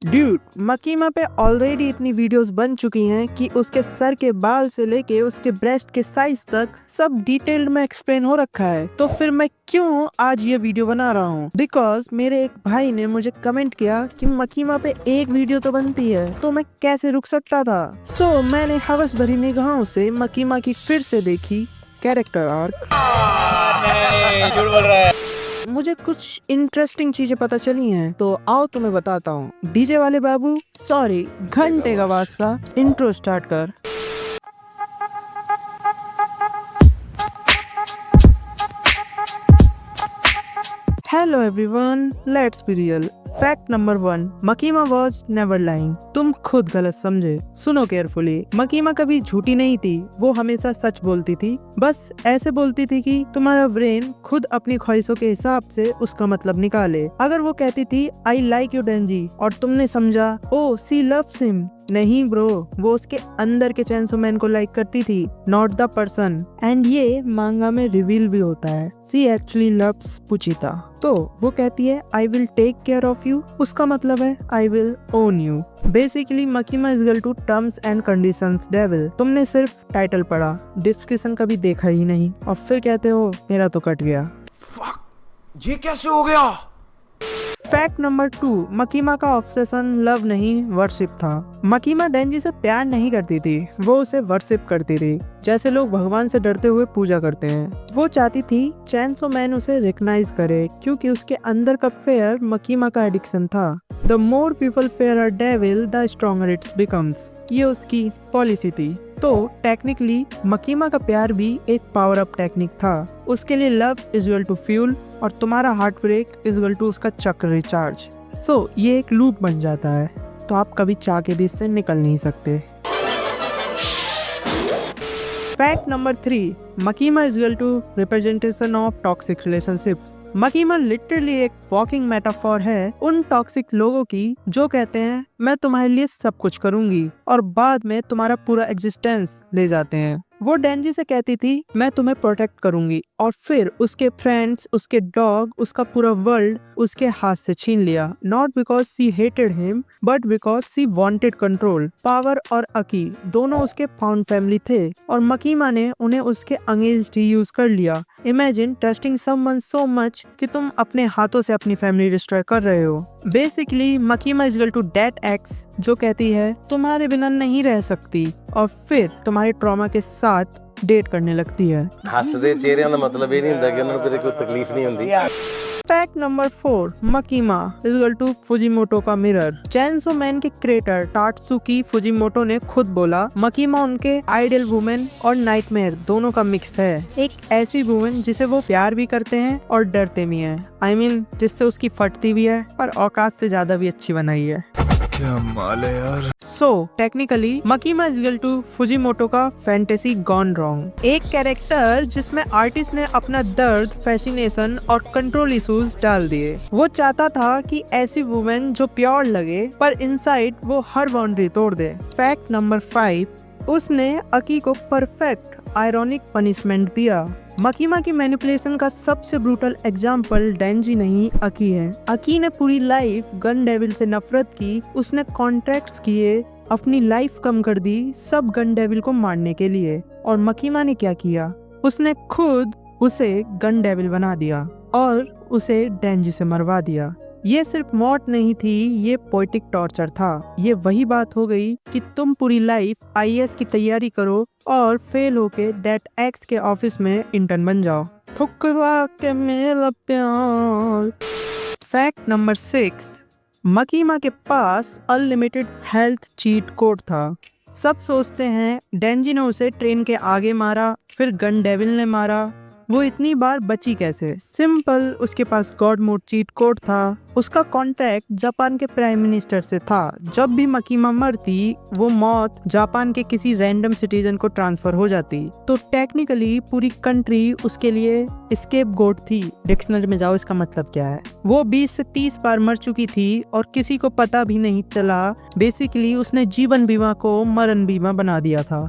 Dude, मकीमा पे already इतनी videos बन चुकी हैं कि उसके सर के बाल से लेके उसके ब्रेस्ट के साइज तक सब डिटेल्ड में एक्सप्लेन हो रखा है। तो फिर मैं क्यों आज ये वीडियो बना रहा हूँ? बिकॉज मेरे एक भाई ने मुझे कमेंट किया कि मकीमा पे एक वीडियो तो बनती है, तो मैं कैसे रुक सकता था। सो मैंने हवस भरी निगाहों से मकीमा की फिर से देखी कैरेक्टर आर्क। नहीं, झूठ बोल रहा है। मुझे कुछ इंटरेस्टिंग चीजें पता चली हैं, तो आओ तुम्हें बताता हूँ। डीजे वाले बाबू, सॉरी घंटे का बादशाह, इंट्रो स्टार्ट कर। Hello everyone, let's be real. Fact number 1, Makima was never lying. तुम खुद गलत समझे, सुनो केयरफुली। मकीमा कभी झूठी नहीं थी, वो हमेशा सच बोलती थी। बस ऐसे बोलती थी कि तुम्हारा ब्रेन खुद अपनी ख्वाहिशों के हिसाब से उसका मतलब निकाले। अगर वो कहती थी आई लाइक यू डेंजी और तुमने समझा ओ सी लव्स हिम, नहीं ब्रो, वो उसके अंदर के चेंसो मैन को लाइक करती थी, नॉट द पर्सन। एंड ये मांगा में रिवील भी होता है, सी एक्चुअली लव्स पुचिता। तो वो कहती है I will take care of you, उसका मतलब है I will own you. Basically Makima is equal to terms and conditions devil. तुमने सिर्फ टाइटल पढ़ा, डिस्क्रिप्शन कभी देखा ही नहीं, और फिर कहते हो मेरा तो कट गया। फक, ये कैसे हो गया? फैक्ट नंबर 2, मकीमा का ऑब्सेशन लव नहीं वर्शिप था। मकीमा डेंजी से प्यार नहीं करती थी, वो उसे वर्शिप करती थी, जैसे लोग भगवान से डरते हुए पूजा करते हैं। वो चाहती थी चैंसो मैन उसे रिकॉग्नाइज करे, क्योंकि उसके अंदर का फेयर मकीमा का एडिक्शन था। The more people fair a devil the stronger it's becomes, ये उसकी पॉलिसी थी। तो टेक्निकली मकीमा का प्यार भी एक पावर अप टेक्निक था। उसके लिए love is equal to fuel और तुम्हारा heart break is equal to उसका चक्र रिचार्ज। सो ये एक लूप बन जाता है, तो आप कभी चाह के भी इससे निकल नहीं सकते। Fact number 3, Makima is equal to representation of toxic relationships. Makima literally एक वॉकिंग मेटाफोर है उन टॉक्सिक लोगों की जो कहते हैं मैं तुम्हारे लिए सब कुछ करूंगी और बाद में तुम्हारा पूरा एग्जिस्टेंस ले जाते हैं। वो डेंजी से कहती थी मैं तुम्हें प्रोटेक्ट करूंगी, और फिर उसके फ्रेंड्स, उसके डॉग, उसका पूरा वर्ल्ड उसके हाथ से छीन लिया। Not because she hated him but because she wanted control. Power और अकी दोनों उसके फाउंड फैमिली थे, और मकीमा ने उन्हें उसके अगेंस्ट ही यूज कर लिया। Imagine trusting someone so much कि तुम अपने हाथों से अपनी फैमिली डिस्ट्रॉय कर रहे हो। Basically Makima is equal to date ex जो कहती है तुम्हारे बिना नहीं रह सकती, और फिर तुम्हारे ट्रॉमा के साथ डेट करने लगती है। हसदे चेहरिਆਂ ਦਾ मतलब ਇਹ ਨਹੀਂ ਹੁੰਦਾ ਕਿ ਉਹਨਾਂ ਨੂੰ ਕੋਈ तकलीफ नहीं ਹੁੰਦੀ। Fact number 4, Makima is equal to Fujimoto का मिरर। चैंसो मैन के क्रिएटर टात्सुकी फुजिमोटो ने खुद बोला मकीमा उनके आइडियल वुमेन और नाइटमेयर दोनों का मिक्स है। एक ऐसी वुमेन जिसे वो प्यार भी करते हैं और डरते भी हैं। I mean, जिससे उसकी फटती भी है पर औकात से ज्यादा भी अच्छी बनाई है। क्या माल है यार। So technically Makima is equal to Fujimoto का फैंटेसी गॉन रॉन्ग। एक कैरेक्टर जिसमें आर्टिस्ट ने अपना दर्द, फैसिनेशन और कंट्रोल इश्यूज डाल दिए। वो चाहता था कि ऐसी वुमेन जो प्योर लगे पर इनसाइड वो हर बाउंड्री तोड़ दे। फैक्ट नंबर 5, उसने अकी को परफेक्ट आयरॉनिक पनिशमेंट दिया। मकीमा की मैनिपुलेशन का सबसे ब्रूटल एग्जाम्पल डेंजी नहीं अकी है। अकी ने पूरी लाइफ गन डेविल से नफरत की, उसने कॉन्ट्रैक्ट्स किए, अपनी लाइफ कम कर दी सब गन डेविल को मारने के लिए। और मकीमा ने क्या किया, उसने खुद उसे गन डेविल बना दिया और उसे डेंजी से मरवा दिया। ये सिर्फ मौत नहीं थी, ये पोएटिक टॉर्चर था। ये वही बात हो गई कि तुम पूरी लाइफ आईएएस की तैयारी करो और फेल होके डेट एक्स के ऑफिस में इंटर्न बन जाओ। ठुकरा के मेरा प्यार। फैक्ट नंबर 6, मकीमा के पास अनलिमिटेड हेल्थ चीट कोड था। सब सोचते हैं डेंजी ने उसे ट्रेन के आगे मारा, फिर गन डेविल ने मारा, वो इतनी बार बची कैसे? सिंपल, उसके पास गॉड मोड चीट कोड था। उसका कॉन्ट्रैक्ट जापान के प्राइम मिनिस्टर से था। जब भी मकीमा मरती वो मौत जापान के किसी रैंडम सिटीजन को ट्रांसफर हो जाती। तो टेक्निकली पूरी कंट्री उसके लिए एस्केप गोट थी। डिक्शनरी में जाओ इसका मतलब क्या है। वो 20 से 30 बार मर चुकी थी और किसी को पता भी नहीं चला। बेसिकली उसने जीवन बीमा को मरण बीमा बना दिया था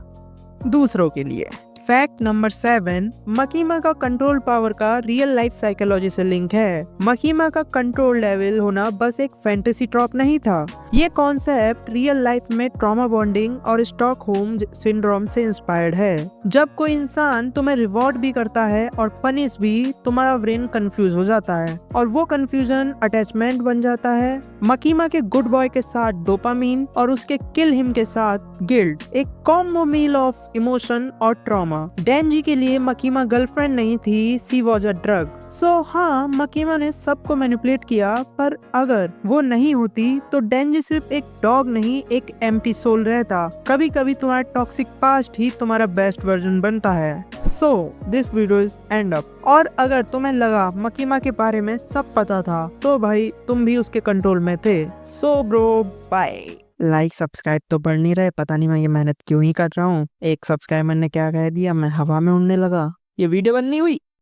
दूसरों के लिए। फैक्ट नंबर 7, मकीमा का कंट्रोल पावर का रियल लाइफ साइकोलॉजी से लिंक है। मकीमा का कंट्रोल लेवल होना बस एक फैंटेसी ट्रॉप नहीं था, ये कॉन्सेप्ट रियल लाइफ में ट्रॉमा बॉन्डिंग और स्टॉकहोम सिंड्रोम से इंस्पायर्ड है। जब कोई इंसान तुम्हें रिवॉर्ड भी करता है और पनिश भी, तुम्हारा ब्रेन कंफ्यूज हो जाता है और वो कंफ्यूजन अटैचमेंट बन जाता है। मकीमा के गुड बॉय के साथ डोपामीन और उसके किल हिम के साथ गिल्ट, एक कॉम्बो मील ऑफ इमोशन और ट्रॉमा। डेंजी के लिए मकीमा गर्लफ्रेंड नहीं थी, सी वॉज अ ड्रग। हाँ, मकीमा ने सबको मैनिपुलेट किया, पर अगर वो नहीं होती तो डेंजी सिर्फ एक डॉग नहीं, एक एम्प्टी सोल रहता। कभी कभी तुम्हारा टॉक्सिक पास्ट ही तुम्हारा बेस्ट वर्जन बनता है। So this video is and up. और अगर तुम्हें लगा मकीमा के बारे में सब पता था, तो भाई तुम भी उसके कंट्रोल में थे। So bro, bye. Like subscribe तो बढ़ नहीं रहे, पता नहीं मैं ये मेहनत क्यों ही कर रहा हूँ। एक सब्सक्राइबर ने क्या कह दिया, मैं हवा में उड़ने लगा। ये वीडियो बंद नहीं हुई।